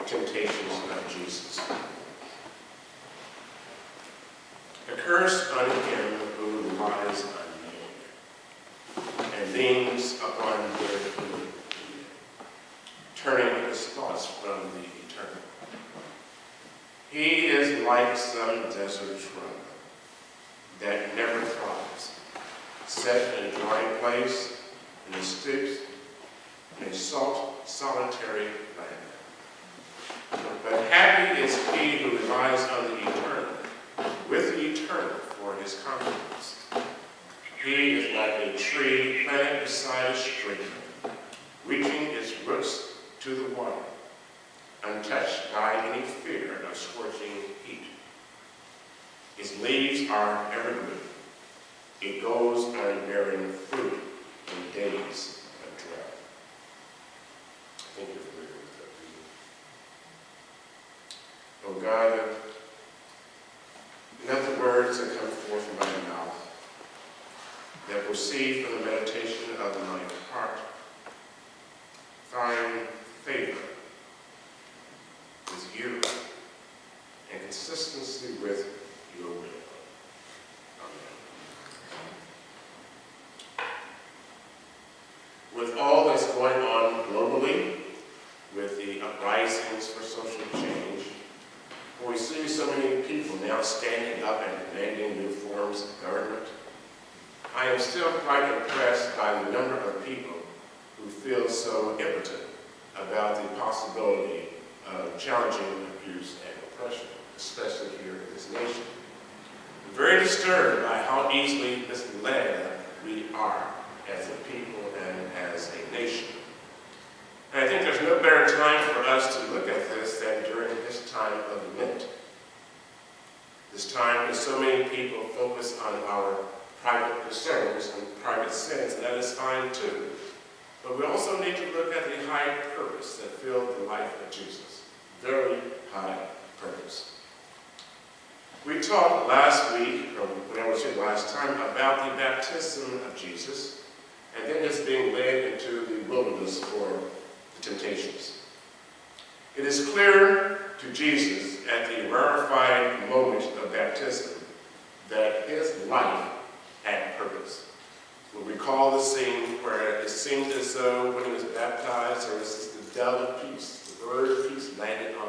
temptations of Jesus. A curse on him who relies on man and leans upon their human, turning his thoughts from the eternal. He is like some desert shrub that never thrives, set in a dry place, in the sticks, in a solitary land. But happy is he who relies on the eternal, with the eternal for his confidence. He is like a tree planted beside a stream, reaching its roots to the water, untouched by any fear of scorching heat. His leaves are evergreen. It goes on bearing fruit in days of drought. I think you're familiar with that reading. Oh God, let the words that come forth from my mouth, that proceed from the meditation of my heart, find favor with you and consistency with your will. With all that's going on globally, with the uprisings for social change, we see so many people now standing up and demanding new forms of government, I am still quite impressed by the number of people who feel so impotent about the possibility of challenging abuse and oppression, especially here in this nation. I'm very disturbed by how easily misled we are as a people and as a nation. And I think there's no better time for us to look at this than during this time of Lent. This time when so many people focus on our private concerns and private sins, and that is fine too. But we also need to look at the high purpose that filled the life of Jesus. Very high purpose. We talked last week, or when I was here last time, about the baptism of Jesus, and then his being led into the wilderness for the temptations. It is clear to Jesus at the rarefied moment of baptism that his life had purpose. We'll recall the scene where it seemed as though when he was baptized, there was the dove of peace, the bird of peace landed on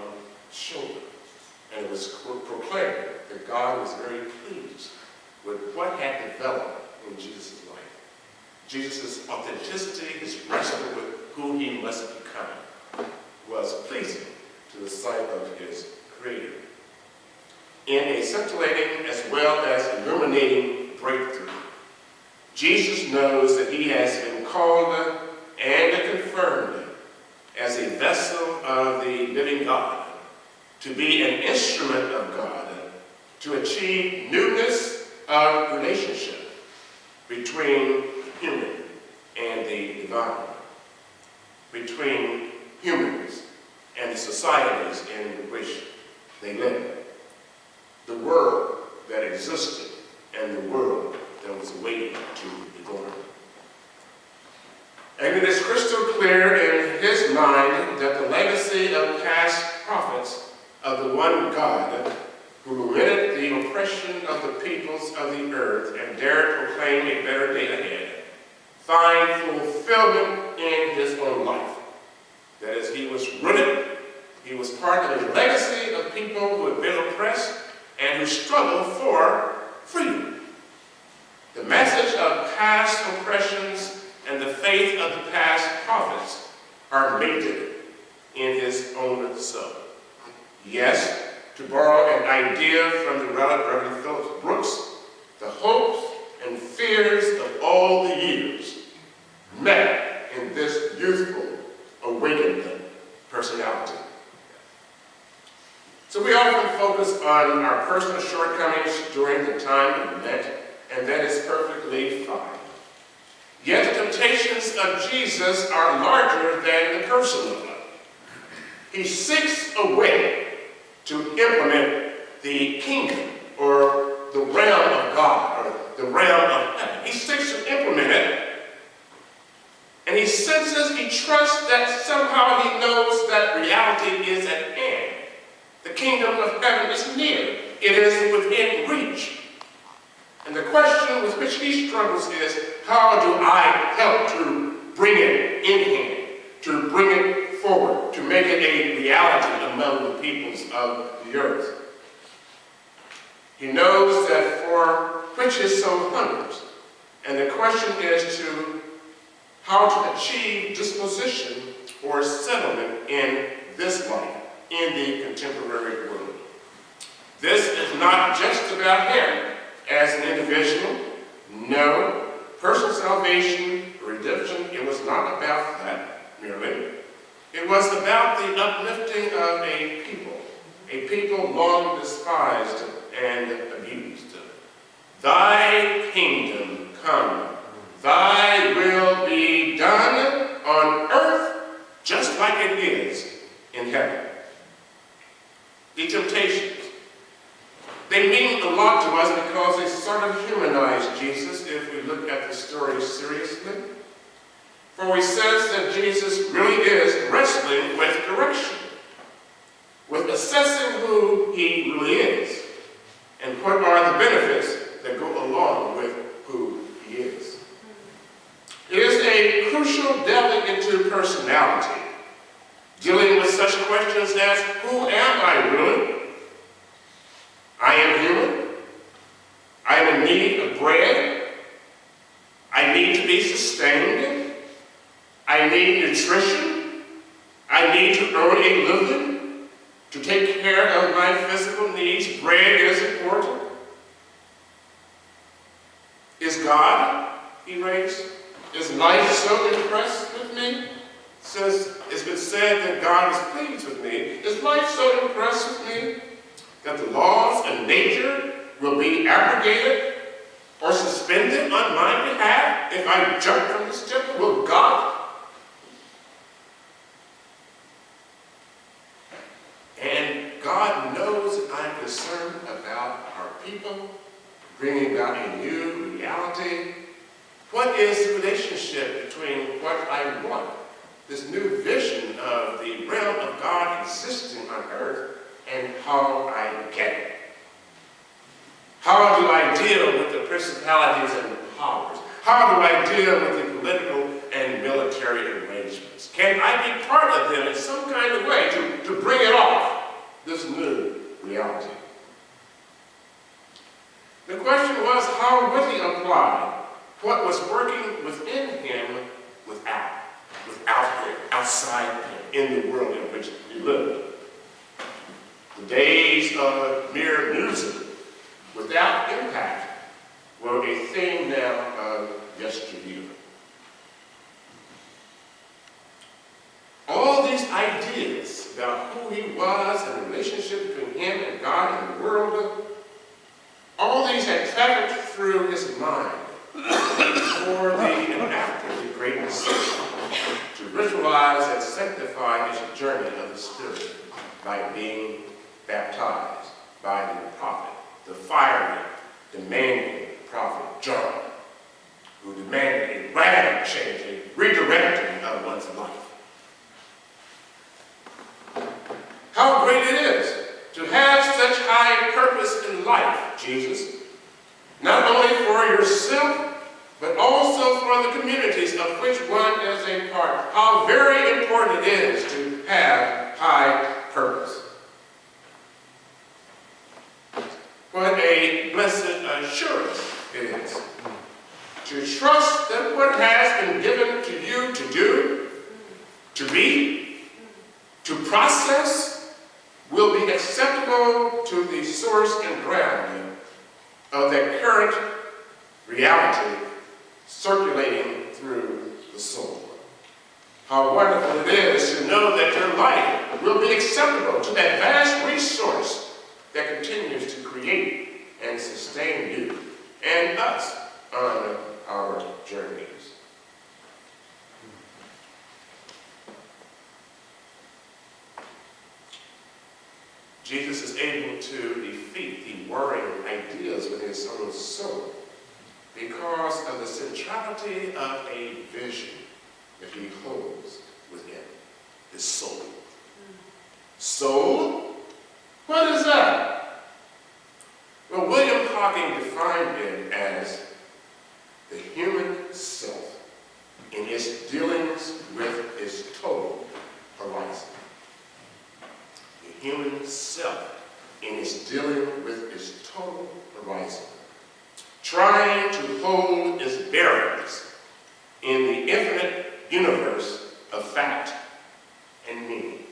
his shoulder. And it was proclaimed that God was very pleased with what had developed in Jesus' life. Jesus' authenticity, his wrestling with who he must become, was pleasing to the sight of his Creator. In a scintillating as well as illuminating breakthrough, Jesus knows that he has been called and confirmed as a vessel of the living God, to be an instrument of God, to achieve newness of relationship between human and the divine, between humans and the societies in which they live, the world that existed and the world that was waiting to be born. And it is crystal clear in his mind that the legacy of past prophets of the one God who limited the oppression of the peoples of the earth and dared proclaim a better day ahead, find fulfillment in his own life. That is, he was rooted, he was part of a legacy of people who had been oppressed and who struggled for freedom. The message of past oppressions and the faith of the past prophets are mated in his own soul. Yes, to borrow an idea from the Reverend Phillips Brooks, the hopes and fears of all the years met in this youthful, awakened personality. So we often focus on our personal shortcomings during the time of Lent, and that is perfectly fine. Yet the temptations of Jesus are larger than the personal. He seeks a way to implement the kingdom, or the realm of God, or the realm of heaven. He seeks to implement it, and he senses, he trusts that somehow he knows that reality is at hand. The kingdom of heaven is near. It is within reach. And the question with which he struggles is, how do I help to bring it in hand, to bring it forward, to make it a reality among the peoples of the earth? He knows that for which his soul hungers. And the question is to how to achieve disposition or settlement in this life, in the contemporary world. This is not just about him as an individual. No, personal salvation, redemption, it was not about that merely. It was about the uplifting of a people long despised and abused. Thy kingdom come, thy will be done on earth just like it is in heaven. The temptations, they mean a lot to us because they sort of humanize Jesus if we look at the story seriously. For he says that Jesus really is wrestling with correction, with assessing who he really is, and what are the benefits that go along with who he is. It is a crucial delving into personality, dealing with such questions as, who am I really? I am human. I am in need of bread. I need to be sustained. I need nutrition. I need to earn a living, to take care of my physical needs. Bread is important. Is God erased? Is life so impressed with me? Since it's been said that God is pleased with me, is life so impressed with me that the laws of nature will be abrogated or suspended on my behalf if I jump from this temple? Will God? And God knows that I'm concerned about our people, bringing about a new reality. What is the relationship between what I want, this new vision of the realm of God existing on earth, and how I get it? How do I deal with the principalities and the powers? How do I deal with the political and military arrangements? Can I be part of them in some kind of way to bring it off, this new reality? The question was, how would he apply what was working within him without him, outside him, in the world in which he lived? The days of mere music without impact were a thing now of yesteryear. All these ideas about who he was and the relationship between him and God and the world, all these had traveled through his mind before the and after the great decision to ritualize and sanctify his journey of the Spirit by being baptized by the prophet, the fiery, demanding prophet John, who demanded a radical change, a redirecting of one's life. How great it is to have such high purpose in life, Jesus, not only for yourself, but also for the communities of which one is a part. How very important it is to have high purpose. What a blessed assurance it is to trust that what has been given to you to do, to be, to process, will be acceptable to the source and ground of that current reality circulating through the soul. How wonderful it is to know that your life will be acceptable to that vast resource that continues to create and sustain you and us on our journeys. Jesus is able to defeat the warring ideas within his own soul because of the centrality of a vision that he holds within his soul. Soul? What is that? Well, William Hawking defined it as the human self in its dealings with its total horizon. The human self in its dealing with its total horizon, trying to hold its bearings in the infinite universe of fact and meaning.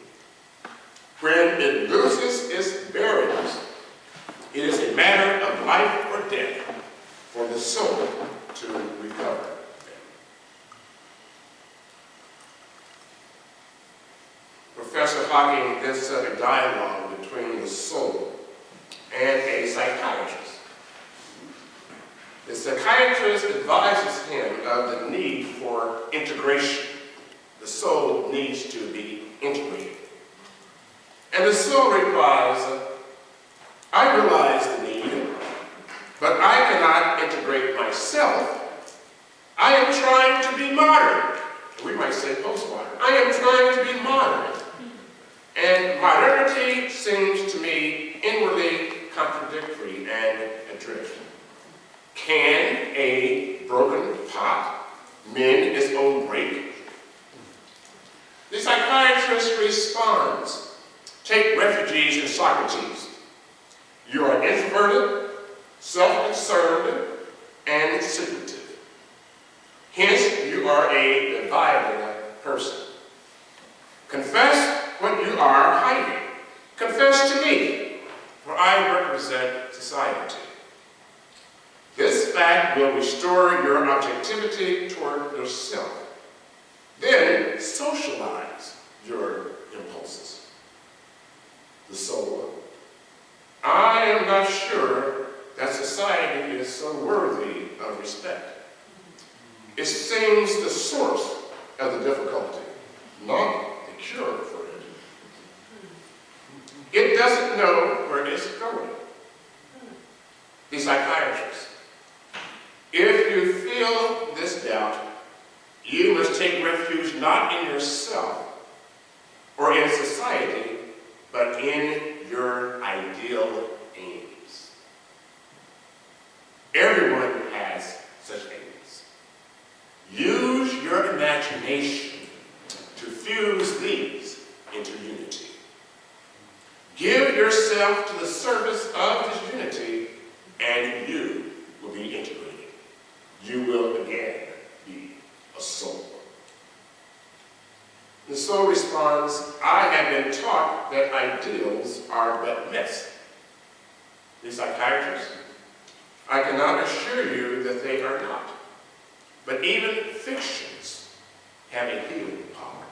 When it loses its bearings, it is a matter of life or death for the soul to recover them. Professor Hawking then set a dialogue between the soul and a psychiatrist. The psychiatrist advises him of the need for integration. The soul needs to be integrated. And the soul replies, I realize the need, but I cannot integrate myself. I am trying to be modern. We might say postmodern. I am trying to be modern. And modernity seems to me inwardly contradictory and adrift. Can a broken pot mend its own break? The psychiatrist responds, take refuge in Socrates. You are introverted, self-concerned, and secretive. Hence, you are a divided person. Confess what you are hiding. Confess to me, for I represent society. This fact will restore your objectivity toward yourself. Then socialize your impulses. The soul. I am not sure that society is so worthy of respect. It seems the source of the difficulty, not the cure for it. It doesn't know where it's going. The psychiatrist. If you feel this doubt, you must take refuge not in yourself or in society, but in your ideal aims. Everyone has such aims. Use your imagination to fuse these into unity. Give yourself to the service of this unity, and you will be integrated. You will again be a soul. The soul responds, I have been taught that ideals are but myths. The psychiatrist, I cannot assure you that they are not. But even fictions have a healing power.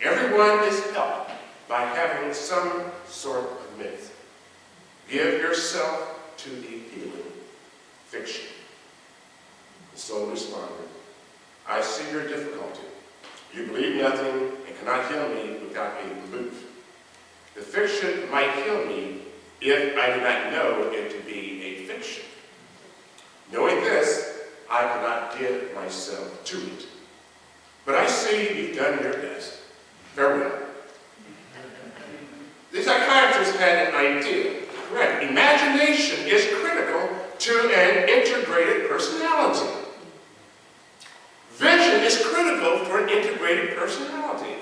Everyone is helped by having some sort of myth. Give yourself to the healing fiction. The soul responded, I see your difficulty. You believe nothing and cannot heal me without a belief. The fiction might heal me if I did not know it to be a fiction. Knowing this, I cannot give myself to it. But I see you've done your best. Farewell. The psychiatrist had an idea. Correct. Imagination is critical to an integrated personality. Vision is critical for an integrated personality.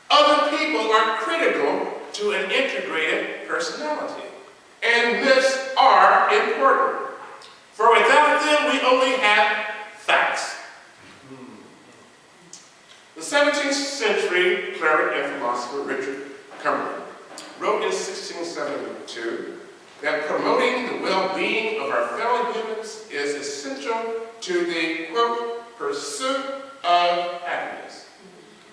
Other people are critical to an integrated personality. And myths are important. For without them, we only have facts. The 17th century cleric and philosopher Richard Cumberland wrote in 1672 that promoting the well-being of our fellow humans is essential to the, quote, pursuit of happiness.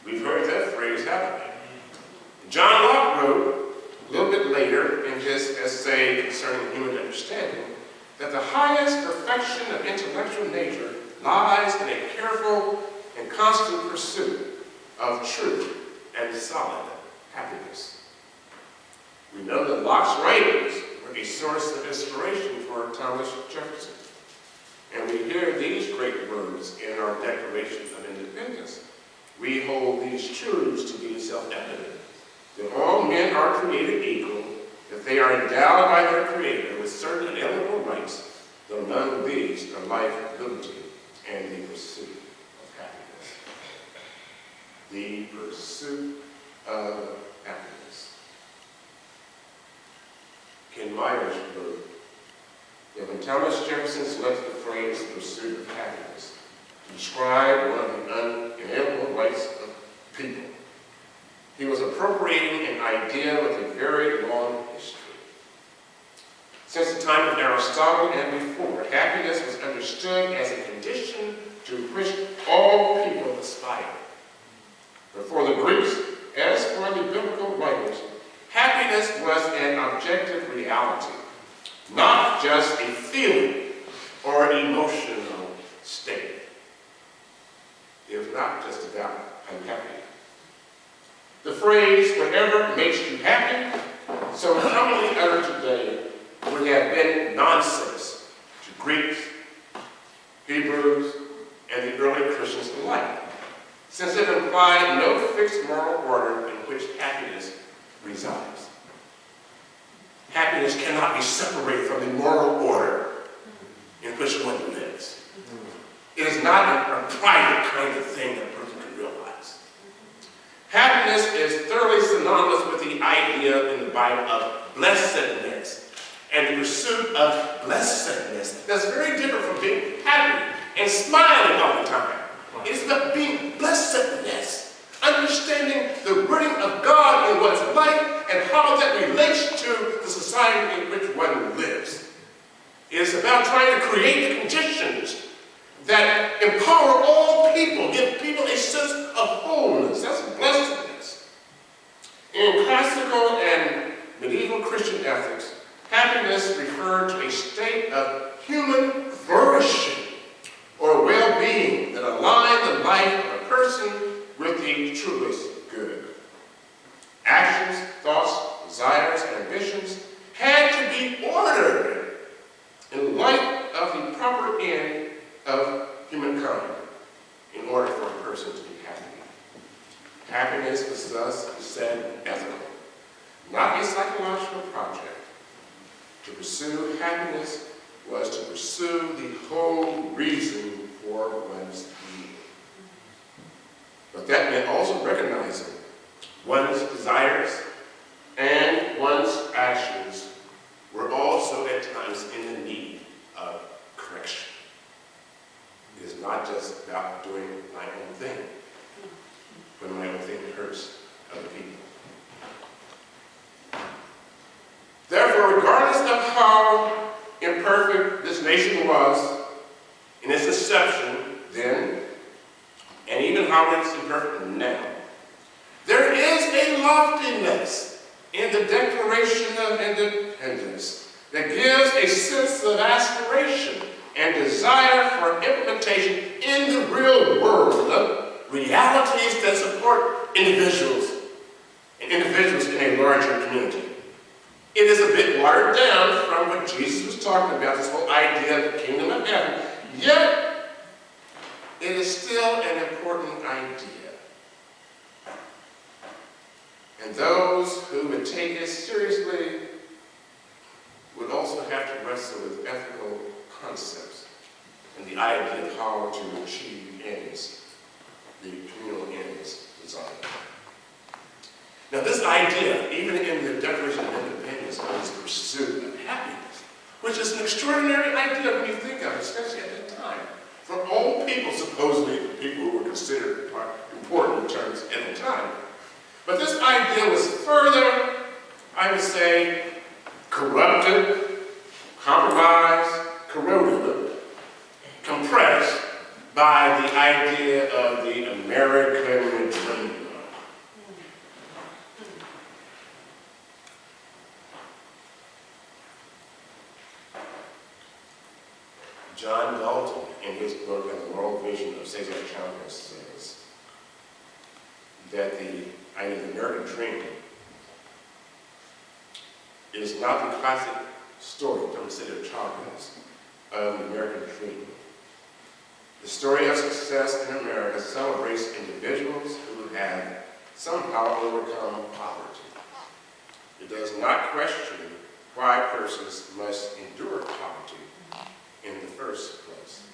We've heard that phrase, haven't we? John Locke wrote a little bit later in his essay concerning human understanding that the highest perfection of intellectual nature lies in a careful and constant pursuit of truth and solid happiness. We know that Locke's writings were a source of inspiration for Thomas Jefferson. And we hear these great words in our Declaration of Independence. We hold these truths to be self-evident that all men are created equal, that they are endowed by their Creator with certain inalienable rights, though none of these are life, liberty, and the pursuit of happiness. The pursuit of happiness. Ken Myers wrote that when Thomas Jefferson selected the phrase "the pursuit of happiness" to describe one of the unalienable rights of people, he was appropriating an idea with a very long history. Since the time of Aristotle and before, happiness was understood as a condition to which all people aspire. But for the Greeks, as for the biblical writers, happiness was an objective reality, not just a feeling or an emotional state. It was not just about "I'm happy." The phrase "whatever makes you happy," so commonly uttered today, would have been nonsense to Greeks, Hebrews, and the early Christians alike, since it implied no fixed moral order in which happiness resides. Happiness cannot be separated from the moral order in which one lives. It is not a private kind of thing that a person can realize. Happiness is thoroughly synonymous with the idea in the Bible of blessedness and the pursuit of blessedness. That's very different from being happy and smiling all the time. It's about being blessedness, understanding the rooting of God in one's life and how that relates to the society in which one lives. It's about trying to create the conditions that empower all people, give people a sense of wholeness. That's blessedness. In classical and medieval Christian ethics, happiness referred to a state of human flourishing or well-being that aligned the life of a person with the truest good. Actions, thoughts, desires, and ambitions had to be ordered in light of the proper end of humankind in order for a person to be happy. Happiness was thus, he said, ethical, not a psychological project. To pursue happiness was to pursue the whole reason for one's being. But that meant also recognizing one's desires and one's actions were also at times in the need of correction. It is not just about doing my own thing when my own thing hurts other people. Therefore, regardless of how imperfect this nation was in its inception then, and even how it's imperfect now, there is a loftiness in the Declaration of Independence that gives a sense of aspiration and desire for implementation in the real world of realities that support individuals and individuals in a larger community. It is a bit watered down from what Jesus was talking about, this whole idea of the kingdom of heaven, yet it is still an important idea. And those who would take it seriously would also have to wrestle with ethical concepts and the idea of how to achieve ends, the communal ends designed. Now this idea, even in the Declaration of Independence, is the pursuit of happiness, which is an extraordinary idea when you think of it, especially at that time. For all people, supposedly, the people who were considered important in terms at the time. But this idea was further, I would say, corrupted, compromised, corroded, compressed by the idea of the American dream. John Dalton, in his book on the moral vision of Cesar Chavez, says that the idea of the American dream is not the classic story from Cesar Chavez of the American dream. The story of success in America celebrates individuals who have somehow overcome poverty. It does not question why persons must endure poverty in the first place.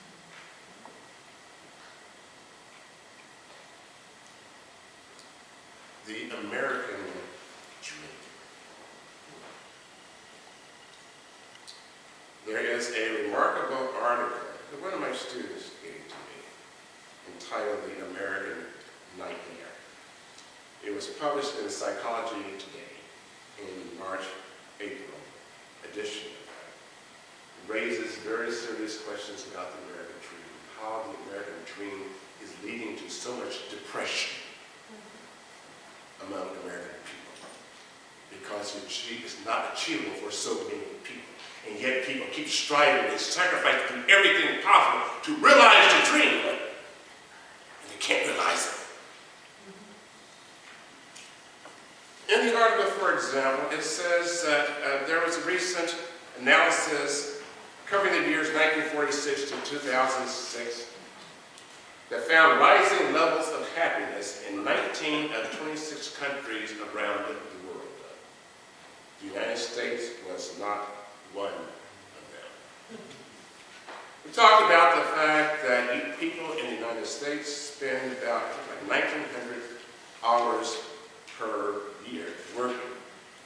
The American dream. There is a remarkable article that one of my students gave to me entitled The American Nightmare. It was published in Psychology Today in March, April edition of that. It raises very serious questions about the American dream, how the American dream is leading to so much depression among American people, because it's not achievable for so many people. And yet people keep striving and sacrificing everything possible to realize the dream, and they can't realize it. In the article, for example, it says that there was a recent analysis covering the years 1946 to 2006 that found rising levels of happiness in 19 of 26 countries around the world. The United States was not one of them. We talked about the fact that people in the United States spend about 1,900 hours per year working,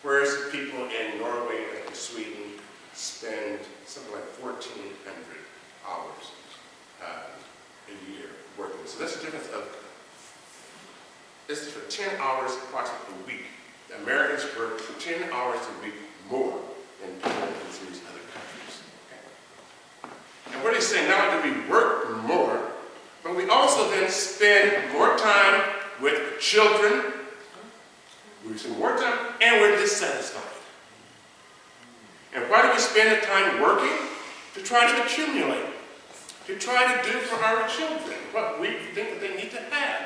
whereas people in Norway and Sweden spend something like 1,400 hours a year working. So that's a difference of, this is for 10 hours approximately a week. The Americans work 10 hours a week more than people in these other countries. Okay. And what he's saying, not only do we work more, but we also then spend more time with children. We spend more time, and we're dissatisfied. And why do we spend the time working? To try to accumulate, to try to do for our children what we think that they need to have.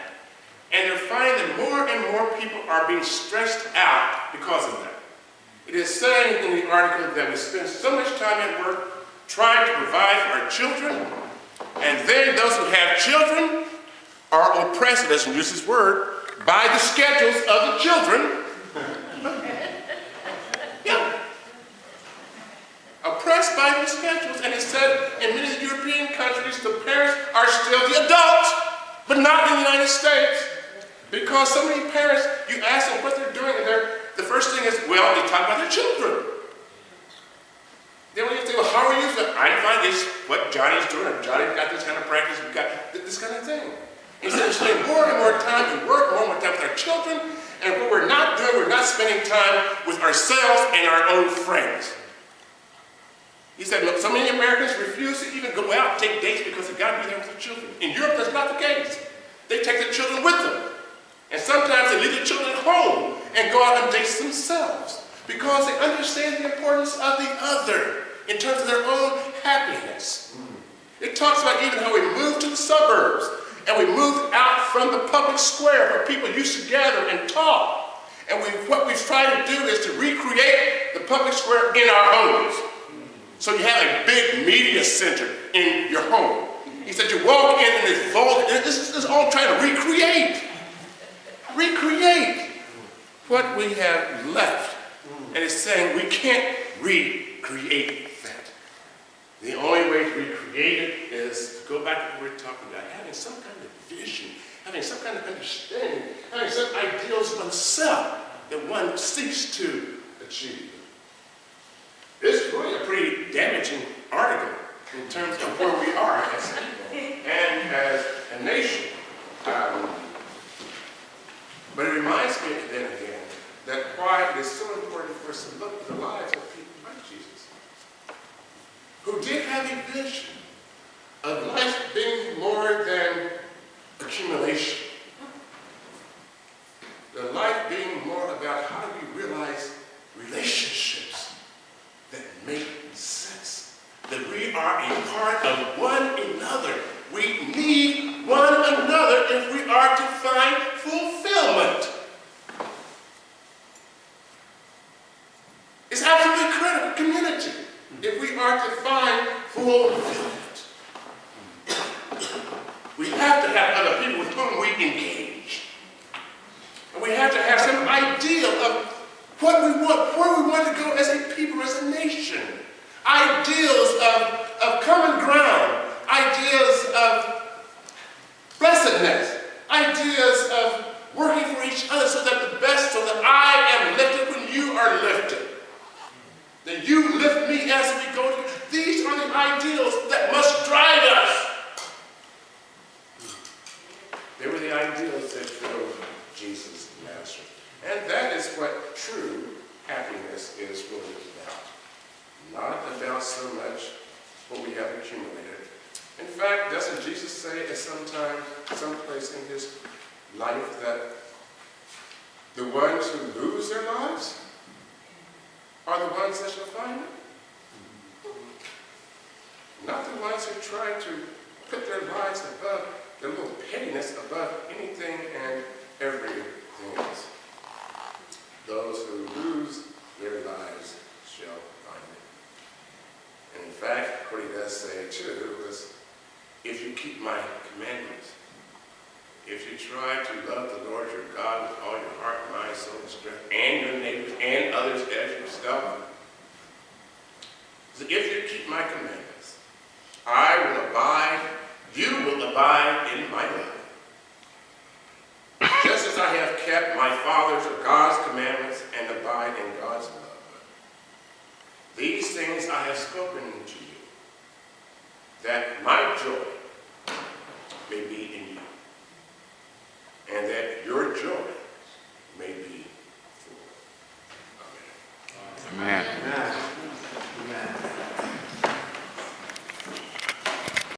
And they're finding that more and more people are being stressed out because of that. It is saying in the article that we spend so much time at work trying to provide for our children, and then those who have children are oppressed, doesn't use this word, by the schedules of the children. Yeah. Oppressed by the schedules. And it said in many European countries the parents are still the adults, but not in the United States. Because so many parents, you ask them what they're doing, and the first thing is, well, they talk about their children. Then when you say, well, how are you? I'm fine, it's what Johnny's doing, or Johnny's got this kind of practice, we've got this kind of thing. Instead of spending more and more time and work more and more time with our children, and what we're not doing, we're not spending time with ourselves and our own friends. He said, look, so many Americans refuse to even go out and take dates because they've got to be there with their children. In Europe, that's not the case. They take their children with them. And sometimes they leave the children at home and go out on dates themselves because they understand the importance of the other in terms of their own happiness. It talks about even how we moved to the suburbs and we moved out from the public square where people used to gather and talk. And what we've tried to do is to recreate the public square in our homes. So you have a big media center in your home. He said you walk in and it's vulgar. This is all trying to recreate what we have left. And it's saying we can't recreate that. The only way to recreate it is to go back to what we're talking about, having some kind of vision, having some kind of understanding, having some ideals of oneself that one seeks to achieve. This is really a pretty damaging article in terms of where we are as people and as a nation. But it reminds me then again that why it is so important for us to look at the lives of people like Jesus, who did have a vision of life being more than accumulation. The life being more about how do we realize relationships that make sense. That we are a part of one another. We need one another if we are to find fulfillment. It's absolutely critical, community, if we are to find fulfillment. We have to have other people with whom we engage. And we ideal of what we want, where we want to go as a people, as a nation. Ideals of common ground, ideas of blessedness, ideas of working for each other so that the best, so that I am lifted when you are lifted. That you lift me as we go to. These are the ideals that must drive us. They were the ideals that drove Jesus of Nazareth. And that is what true happiness is really about. Not about so much what we have accumulated. In fact, doesn't Jesus say at someplace in his life that the ones who lose their lives are the ones that shall find it? Not the ones who try to put their lives above, their little pettiness above anything and everything else. Those who lose their lives shall find it. And in fact, what he does say too is, if you keep my commandments, if you try to love the Lord your God with all your heart, mind, soul, and strength, and your neighbors and others as yourself, so if you keep my commandments, I will abide, you will abide in my love. Just as I have kept my Father's or God's commandments and abide in God's love. These things I have spoken to you, that my joy may be in